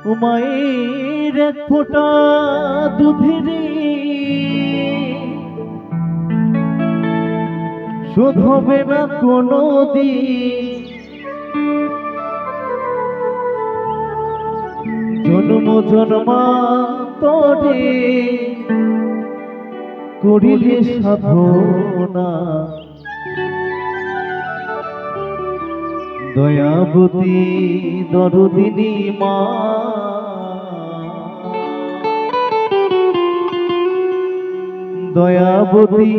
মায়ের এক ফোঁটা দুধেরই শোধ হবে না কোনো দিন। জন্ম জন্মান্তরে করিলে সাধনা, দয়াবতী দরদিনী মা। দয়াবতী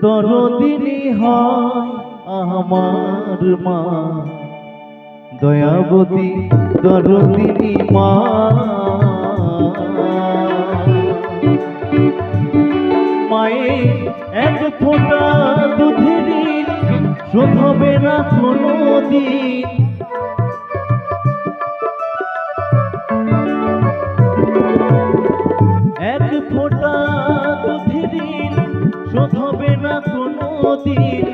দরদিনী হয় আমার মা, দয়াবতী দরদিনী মা। মায়ের এক ফোঁটা দুধেরই শোধ হবে না কোনো দিন। এক ফোঁটা দুধেরই শোধ হবে না কোনো দিন।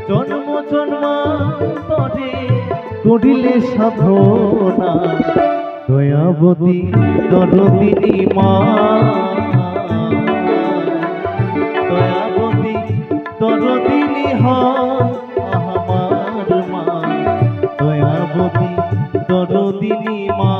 জন্ম জন্মান্তরে করিলে সাধনা, দয়াবতী দরদিনী মা। দয়াবতী দরদিনী হয় আমার মা, দয়াবতী দরদিনী মা।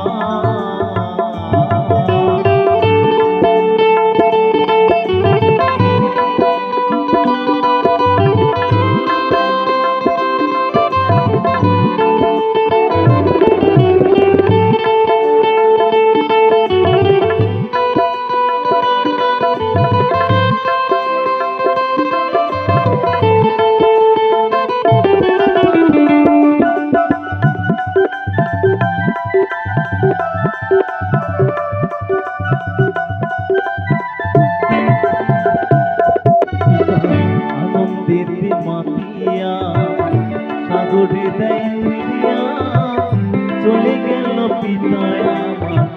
আনন্দের মাতিয়া সাগরে দেয় ফিরিয়া, চলে গেল পিতায় আমার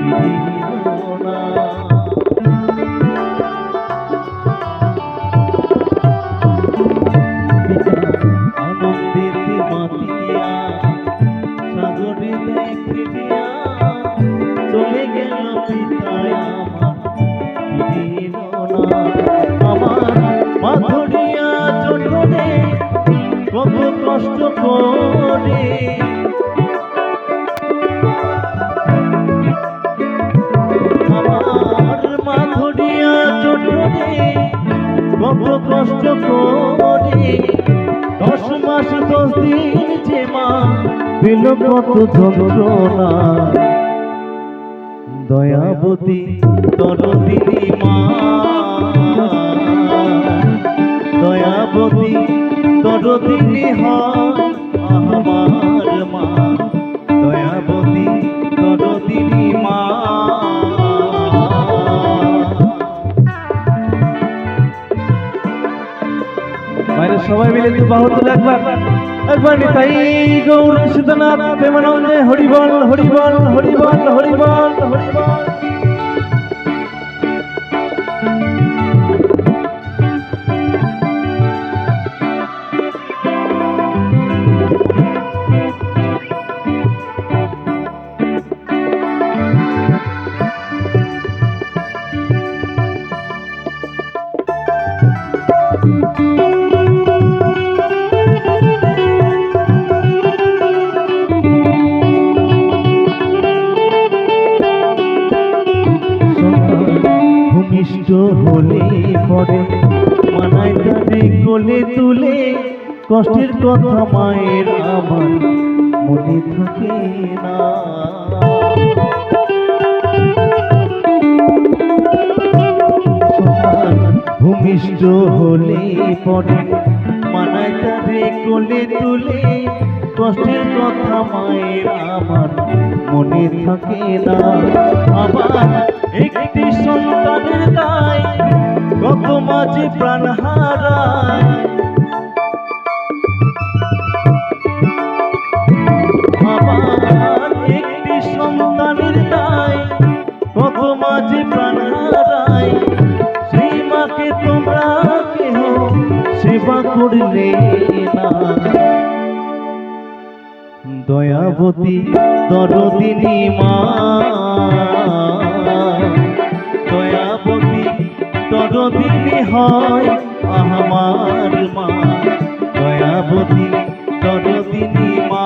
ফিরিল না। আনন্দের মাতিয়া সাগরে দেয় ফিরিয়া, চলে গেল পিতায় আমার ফিরিল না। আমার মাধুরিয়া জন্মে কত কষ্ট করে, আমার মাধুরিয়া জন্মে কত কষ্ট করে। 10 মাস 10 দিন যে মা পেল কত যন্ত্রণা, দয়াবতী দরদিনী মা। দয়াবতী দরদিনী হয় আমার মা, দয়াবতী দরদিনী মা। বাইরে সবাই মিলে একটু বাহু তুলে একবার একবার নিতাই গৌর সীতানাথ প্রেমানন্দে হরিবল হরিবল হরিবল হরিবল হরিবল। ভূমিষ্ঠ হলে পরে মানায় তারে কোলে তুলে, কষ্টের কথা মায়ের আমার মনে থাকে না। ভূমিষ্ঠ হলে পরে মানায় তারে কোলে তুলে, কষ্টের কথা মায়ের আমার মনে থাকে না। আবার একটি সন্তানের দায় কত মাঝে প্রাণ হারায়। আবার একটি সন্তানের দায় কত মাঝে প্রাণ হারায়। সেই মাকে তোমরা কেহ সেবা করলে না, দয়াবতী দরদিনী মা, দয়াবতী দরদিনী হয় আমার মা, দয়াবতী দরদিনী মা।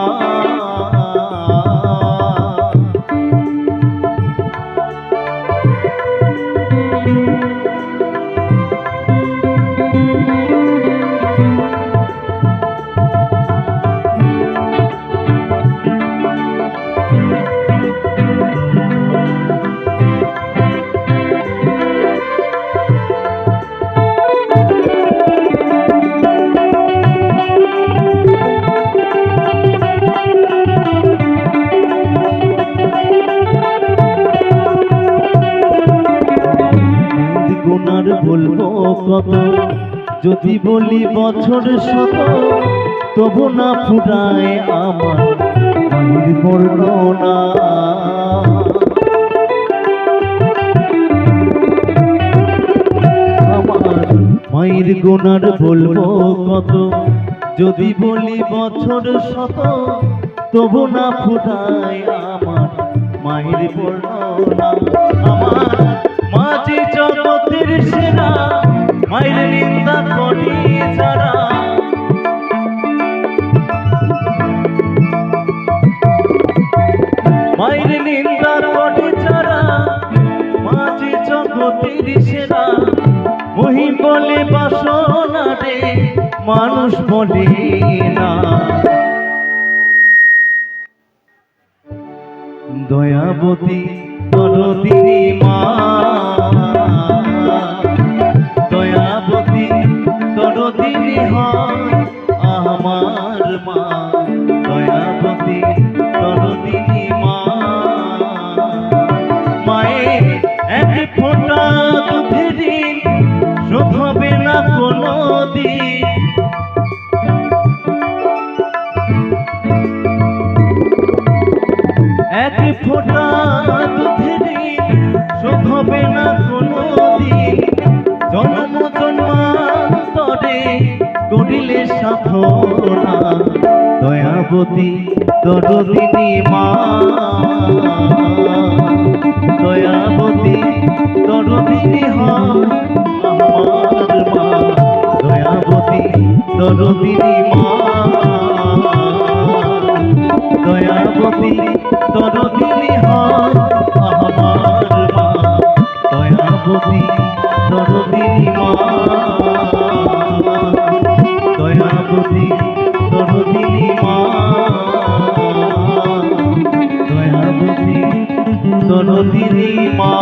গুনার বলবো কত, যদি বলি বছর শত, তবু না ফুরায় আমার মায়ের বর্ণনা। আমার মায়ের গুনার বলবো কত, যদি বলি বছর শত, তবু না ফুরায় আমার মায়ের বর্ণনা। আমার মাঝে জগতের সেরা, মায়ের নিন্দা করি যারা, মায়ের নিন্দা করি যারা, মাঝে জগতের সেরা। মহিম বলে বাসনা রে, মানুষ বলে না। দয়াবতী দরদিনী মা, দয়াবতী দরদিনী হয় আমার মা, দয়াবতী দরদিনী মা। মায়ের এক ফোঁটা দুধের শোধ হবে না কোনো দিন, এক ফোঁটা দুধের শোধ হবে না কোনো দিন। জন্ম জন্মান্তরে করিলে সাধনা, দয়াবতী দরদিনী মা, দয়াবতী দরদিনী হয় আমার মা, দয়াবতী দরদিনী মা, দয়াবতী দরদিনী হয় আমার মা, দয়াবতী দরদিনী মা, দয়াবতী দরদিনী মা, দয়াবতী দরদিনী মা।